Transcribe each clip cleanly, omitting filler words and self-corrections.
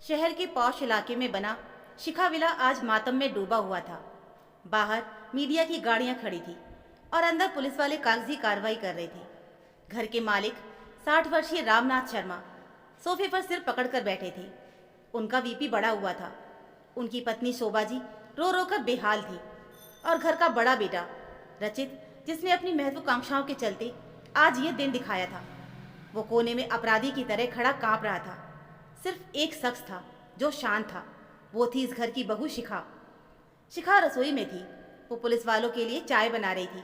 शहर के पौष इलाके में बना शिखा विला आज मातम में डूबा हुआ था। बाहर मीडिया की गाड़ियां खड़ी थी और अंदर पुलिस वाले कागजी कार्रवाई कर रहे थे। घर के मालिक 60 वर्षीय रामनाथ शर्मा सोफे पर सिर पकड़कर बैठे थे। उनका बीपी बढ़ा हुआ था। उनकी पत्नी शोभा जी रो रो कर बेहाल थी और घर का बड़ा बेटा रचित, जिसने अपनी महत्वाकांक्षाओं के चलते आज ये दिन दिखाया था, वो कोने में अपराधी की तरह खड़ा कांप रहा था। सिर्फ एक शख्स था जो शांत था। वो थी इस घर की बहू शिखा। शिखा रसोई में थी। वो पुलिस वालों के लिए चाय बना रही थी।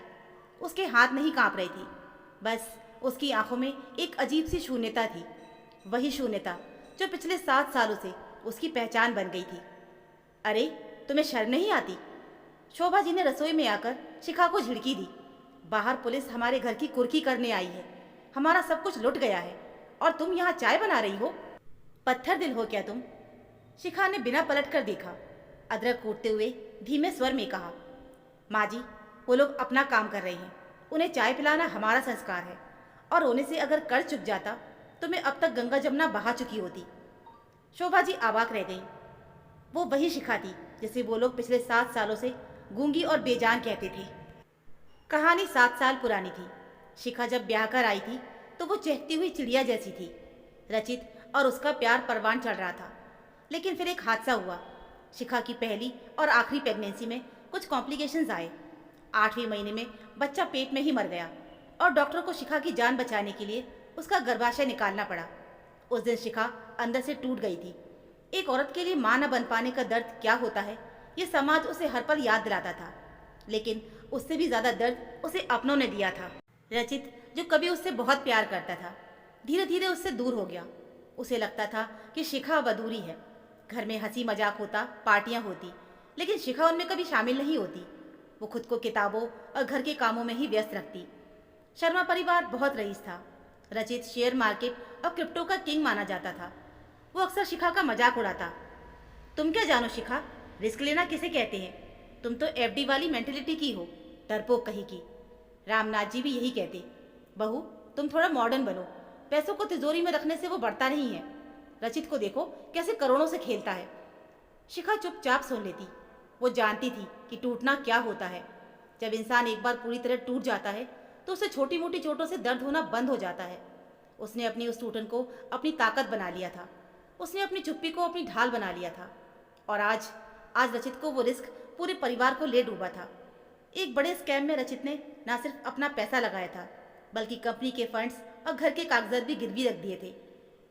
उसके हाथ नहीं कांप रहे थे। बस उसकी आंखों में एक अजीब सी शून्यता थी। वही शून्यता जो पिछले 7 सालों से उसकी पहचान बन गई थी। अरे, तुम्हें शर्म नहीं आती? शोभा जी ने रसोई में आकर शिखा को झिड़की दी। बाहर पुलिस हमारे घर की कुर्की करने आई है। हमारा सब कुछ लुट गया है और तुम यहाँ चाय बना रही हो? पत्थर दिल हो क्या तुम? शिखा ने बिना पलट कर देखा। अदरक कूटते हुए धीमे स्वर में कहा, माँ जी, वो लोग अपना काम कर रहे हैं। उन्हें चाय पिलाना हमारा संस्कार है और रोने से अगर कर चुक जाता तो मैं अब तक गंगा जमुना बहा चुकी होती। शोभा जी अवाक रह गई। वो वही शिखा थी जिसे वो लोग पिछले 7 सालों से गूंगी और बेजान कहते थे। कहानी 7 साल पुरानी थी। शिखा जब ब्याह कर आई थी तो वो चहकती हुई चिड़िया जैसी थी। रचित और उसका प्यार परवान चढ़ रहा था। लेकिन फिर एक हादसा हुआ। शिखा की पहली और आखिरी प्रेगनेंसी में कुछ कॉम्प्लिकेशंस आए। 8वें महीने में बच्चा पेट में ही मर गया और डॉक्टर को शिखा की जान बचाने के लिए उसका गर्भाशय निकालना पड़ा। उस दिन शिखा अंदर से टूट गई थी। एक औरत के लिए मां न बन पाने का दर्द क्या होता है, ये समाज उसे हर पल याद दिलाता था। लेकिन उससे भी ज्यादा दर्द उसे अपनों ने दिया था। रचित, जो कभी उससे बहुत प्यार करता था, धीरे धीरे उससे दूर हो गया। उसे लगता था कि शिखा अब अधूरी है। घर में हंसी मजाक होता, पार्टियां होती, लेकिन शिखा उनमें कभी शामिल नहीं होती। वो खुद को किताबों और घर के कामों में ही व्यस्त रखती। शर्मा परिवार बहुत रईस था। रचित शेयर मार्केट और क्रिप्टो का किंग माना जाता था। वो अक्सर शिखा का मजाक उड़ाता। तुम क्या जानो शिखा, रिस्क लेना किसे कहते हैं? तुम तो एफडी वाली मेंटेलिटी की हो, डरपोक कहीं की। रामनाथ जी भी यही कहते, बहू तुम थोड़ा मॉडर्न बनो। पैसों को तिजोरी में रखने से वो बढ़ता नहीं है। रचित को देखो कैसे करोड़ों से खेलता है। शिखा चुपचाप सुन लेती। वो जानती थी कि टूटना क्या होता है। जब इंसान एक बार पूरी तरह टूट जाता है तो उसे छोटी मोटी चोटों से दर्द होना बंद हो जाता है। उसने अपनी उस टूटन को अपनी ताकत बना लिया था। उसने अपनी चुप्पी को अपनी ढाल बना लिया था। और आज आज रचित को वो रिस्क पूरे परिवार को ले डूबा था। एक बड़े स्कैम में रचित ने न सिर्फ अपना पैसा लगाया था, बल्कि कंपनी के फंड्स और घर के कागजात भी गिरवी रख दिए थे।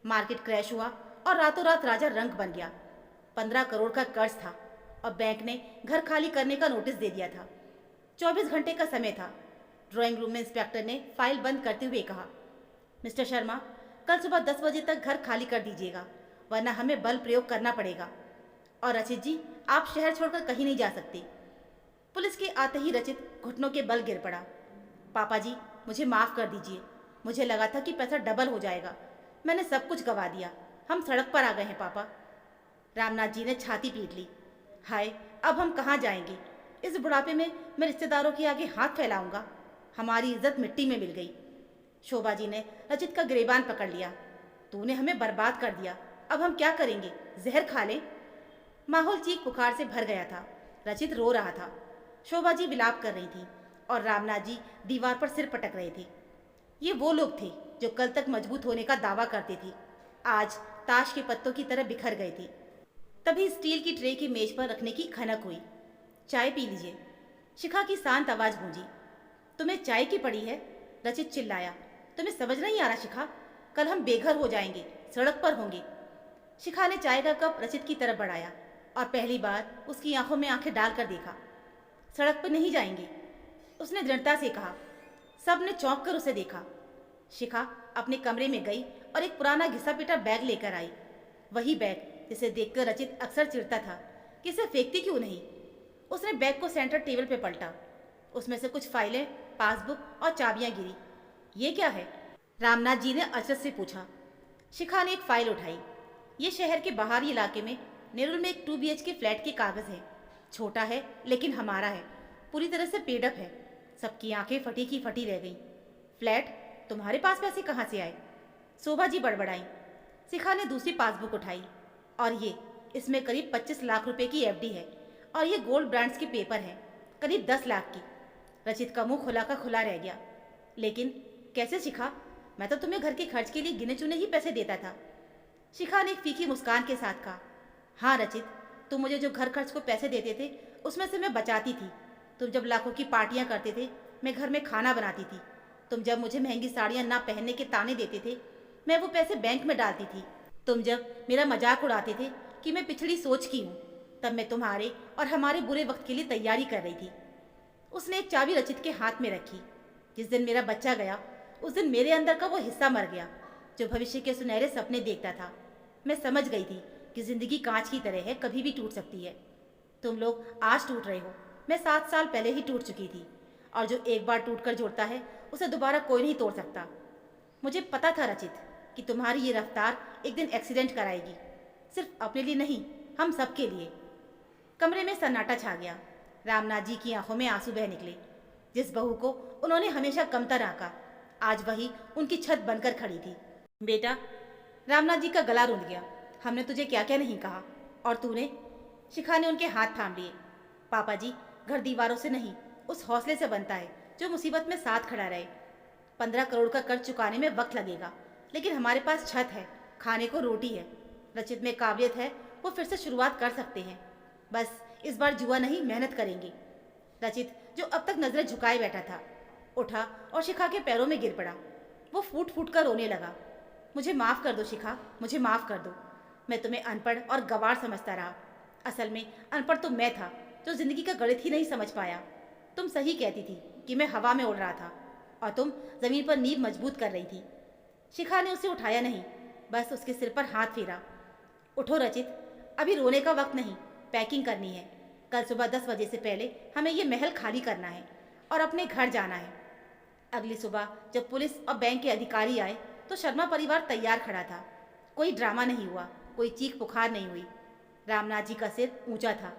मार्केट क्रैश हुआ और रातों रात राजा रंक बन गया। 15 करोड़ का कर्ज था और बैंक ने घर खाली करने का नोटिस दे दिया था। 24 घंटे का समय था। ड्राइंग रूम में इंस्पेक्टर ने फाइल बंद करते हुए कहा, मिस्टर शर्मा, कल सुबह 10 बजे तक घर खाली कर दीजिएगा, वरना हमें बल प्रयोग करना पड़ेगा। और रचित जी, आप शहर छोड़कर कहीं नहीं जा सकते। पुलिस के आते ही रचित घुटनों के बल गिर पड़ा। पापा जी, मुझे माफ़ कर दीजिए। मुझे लगा था कि पैसा डबल हो जाएगा। मैंने सब कुछ गवा दिया। हम सड़क पर आ गए हैं पापा। रामनाथ जी ने छाती पीट ली। हाय, अब हम कहाँ जाएंगे? इस बुढ़ापे में मैं रिश्तेदारों के आगे हाथ फैलाऊंगा? हमारी इज्जत मिट्टी में मिल गई। शोभा जी ने रचित का गिरेबान पकड़ लिया। तूने हमें बर्बाद कर दिया। अब हम क्या करेंगे? जहर खा लें? माहौल चीख पुकार से भर गया था। रचित रो रहा था। शोभा जी विलाप कर रही थी और रामनाथ जी दीवार पर सिर पटक रहे थे। ये वो लोग थे जो कल तक मजबूत होने का दावा करते थे, आज ताश के पत्तों की तरह बिखर गए थे। तभी स्टील की ट्रे की मेज पर रखने की खनक हुई। चाय पी लीजिए। शिखा की शांत आवाज गूंजी। तुम्हें चाय की पड़ी है? रचित चिल्लाया। तुम्हें समझ नहीं आ रहा शिखा? कल हम बेघर हो जाएंगे, सड़क पर होंगे। शिखा ने चाय का कप रचित की तरफ बढ़ाया और पहली बार उसकी आंखों में आंखें डालकर देखा। सड़क पर नहीं जाएंगे, उसने दृढ़ता से कहा। सब ने चौंक कर उसे देखा। शिखा अपने कमरे में गई और एक पुराना घिसा पिटा बैग लेकर आई। वही बैग जिसे देखकर रचित अक्सर चिढ़ता था कि इसे फेंकती क्यों नहीं। उसने बैग को सेंटर टेबल पे पलटा। उसमें से कुछ फाइलें, पासबुक और चाबियां गिरी। ये क्या है? रामनाथ जी ने अचरज से पूछा। शिखा ने एक फाइल उठाई। ये शहर के बाहरी इलाके में नेरुल में एक 2 BHK फ्लैट के कागज है। छोटा है लेकिन हमारा है। पूरी तरह से पेडअप है। सबकी आंखें फटी की फटी रह गईं। फ्लैट? तुम्हारे पास पैसे कहाँ से आए? शोभा जी बड़बड़ाई। शिखा ने दूसरी पासबुक उठाई। और ये इसमें करीब 25 लाख रुपए की एफडी है और ये गोल्ड ब्रांड्स के पेपर हैं करीब 10 लाख की। रचित का मुंह खुला का खुला रह गया। लेकिन कैसे शिखा? मैं तो तुम्हें घर के खर्च के लिए गिने चुने ही पैसे देता था। शिखा ने एक फीकी मुस्कान के साथ कहा, हाँ रचित, तुम मुझे जो घर खर्च को पैसे देते थे उसमें से मैं बचाती थी। तुम जब लाखों की पार्टियां करते थे मैं घर में खाना बनाती थी। तुम जब मुझे महंगी साड़ियां ना पहनने के ताने देते थे मैं वो पैसे बैंक में डालती थी। तुम जब मेरा मजाक उड़ाते थे कि मैं पिछड़ी सोच की हूँ तब मैं तुम्हारे और हमारे बुरे वक्त के लिए तैयारी कर रही थी। उसने एक चाबी रचित के हाथ में रखी। जिस दिन मेरा बच्चा गया उस दिन मेरे अंदर का वो हिस्सा मर गया जो भविष्य के सुनहरे सपने देखता था। मैं समझ गई थी कि जिंदगी कांच की तरह है, कभी भी टूट सकती है। तुम लोग आज टूट रहे हो, मैं 7 साल पहले ही टूट चुकी थी और जो एक बार टूट कर जोड़ता है उसे दोबारा कोई नहीं तोड़ सकता। मुझे पता था रचित कि तुम्हारी ये रफ्तार एक दिन एक्सीडेंट कराएगी, सिर्फ अपने लिए नहीं, हम सब के लिए। कमरे में सन्नाटा छा गया। रामनाथ जी की आंखों में आंसू बह निकले। जिस बहू को उन्होंने हमेशा कमतर आंका आज वही उनकी छत बनकर खड़ी थी। बेटा, रामनाथ जी का गला रुंध गया। हमने तुझे क्या क्या नहीं कहा और तूने? शिखा ने उनके हाथ थाम लिए। पापा जी, घर दीवारों से नहीं उस हौसले से बनता है जो मुसीबत में साथ खड़ा रहे। 15 करोड़ का कर्ज चुकाने में वक्त लगेगा लेकिन हमारे पास छत है, खाने को रोटी है। रचित में काबिलियत है, वो फिर से शुरुआत कर सकते हैं। बस इस बार जुआ नहीं, मेहनत करेंगे। रचित जो अब तक नजरें झुकाए बैठा था उठा और शिखा के पैरों में गिर पड़ा। वो फूट फूट कर रोने लगा। मुझे माफ़ कर दो शिखा, मुझे माफ़ कर दो। मैं तुम्हें अनपढ़ और गंवार समझता रहा। असल में अनपढ़ तो मैं था जो जिंदगी का गणित ही नहीं समझ पाया। तुम सही कहती थी कि मैं हवा में उड़ रहा था और तुम जमीन पर नींव मजबूत कर रही थी। शिखा ने उसे उठाया नहीं, बस उसके सिर पर हाथ फेरा। उठो रचित, अभी रोने का वक्त नहीं, पैकिंग करनी है। कल सुबह 10 बजे से पहले हमें ये महल खाली करना है और अपने घर जाना है। अगली सुबह जब पुलिस और बैंक के अधिकारी आए तो शर्मा परिवार तैयार खड़ा था। कोई ड्रामा नहीं हुआ, कोई चीख पुकार नहीं हुई। रामनाथ जी का सिर ऊंचा था।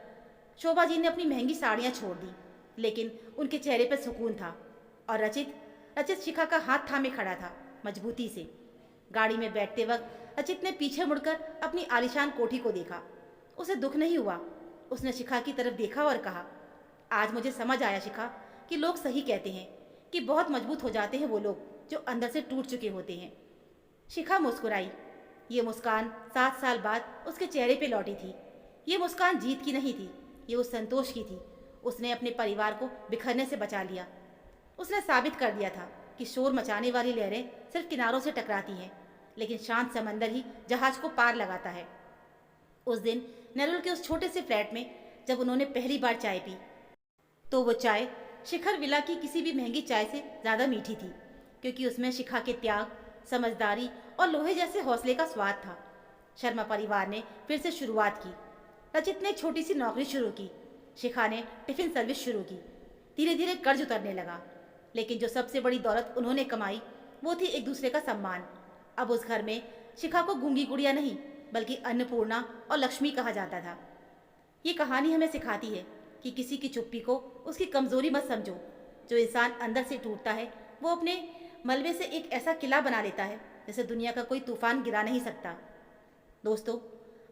शोभा जी ने अपनी महंगी साड़ियाँ छोड़ दी लेकिन उनके चेहरे पर सुकून था। और रचित शिखा का हाथ थामे खड़ा था मजबूती से। गाड़ी में बैठते वक्त रचित ने पीछे मुड़कर अपनी आलीशान कोठी को देखा। उसे दुख नहीं हुआ। उसने शिखा की तरफ देखा और कहा, आज मुझे समझ आया शिखा कि लोग सही कहते हैं कि बहुत मजबूत हो जाते हैं वो लोग जो अंदर से टूट चुके होते हैं। शिखा मुस्कुराई। ये मुस्कान 7 साल बाद उसके चेहरे पे लौटी थी। ये मुस्कान जीत की नहीं थी, ये उस संतोष की थी। उसने अपने परिवार को बिखरने से बचा लिया। उसने साबित कर दिया था कि शोर मचाने वाली लहरें सिर्फ किनारों से टकराती हैं लेकिन शांत समंदर ही जहाज को पार लगाता है। उस दिन नेरुल के उस छोटे से फ्लैट में जब उन्होंने पहली बार चाय पी तो वो चाय शिखर विला की किसी भी महंगी चाय से ज़्यादा मीठी थी क्योंकि उसमें शिखा के त्याग, समझदारी और लोहे जैसे हौसले का स्वाद था। शर्मा परिवार ने फिर से शुरुआत की। रचित ने छोटी सी नौकरी शुरू की। शिखा ने टिफिन सर्विस शुरू की। धीरे धीरे कर्ज उतरने लगा लेकिन जो सबसे बड़ी दौलत उन्होंने कमाई वो थी एक दूसरे का सम्मान। अब उस घर में शिखा को गूंगी गुड़िया नहीं बल्कि अन्नपूर्णा और लक्ष्मी कहा जाता था। ये कहानी हमें सिखाती है कि किसी की चुप्पी को उसकी कमजोरी मत समझो। जो इंसान अंदर से टूटता है वो अपने मलबे से एक ऐसा किला बना लेता है जिसे दुनिया का कोई तूफान गिरा नहीं सकता। दोस्तों,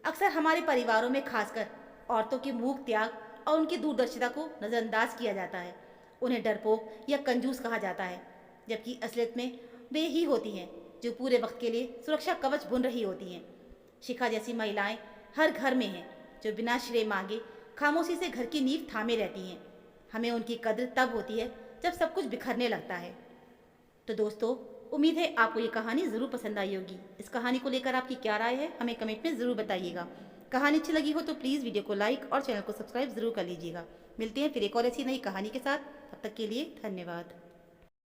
अक्सर हमारे परिवारों में खासकर औरतों के मूक त्याग और उनकी दूरदर्शिता को नज़रअंदाज किया जाता है। उन्हें डरपोक या कंजूस कहा जाता है जबकि असलियत में वे ही होती हैं जो पूरे वक्त के लिए सुरक्षा कवच बुन रही होती हैं। शिखा जैसी महिलाएं हर घर में हैं जो बिना श्रेय मांगे खामोशी से घर की नींव थामे रहती हैं। हमें उनकी कद्र तब होती है जब सब कुछ बिखरने लगता है। तो दोस्तों, उम्मीद है आपको ये कहानी ज़रूर पसंद आई होगी। इस कहानी को लेकर आपकी क्या राय है हमें कमेंट में ज़रूर बताइएगा। कहानी अच्छी लगी हो तो प्लीज़ वीडियो को लाइक और चैनल को सब्सक्राइब ज़रूर कर लीजिएगा। मिलते हैं फिर एक और ऐसी नई कहानी के साथ। तब तक के लिए धन्यवाद।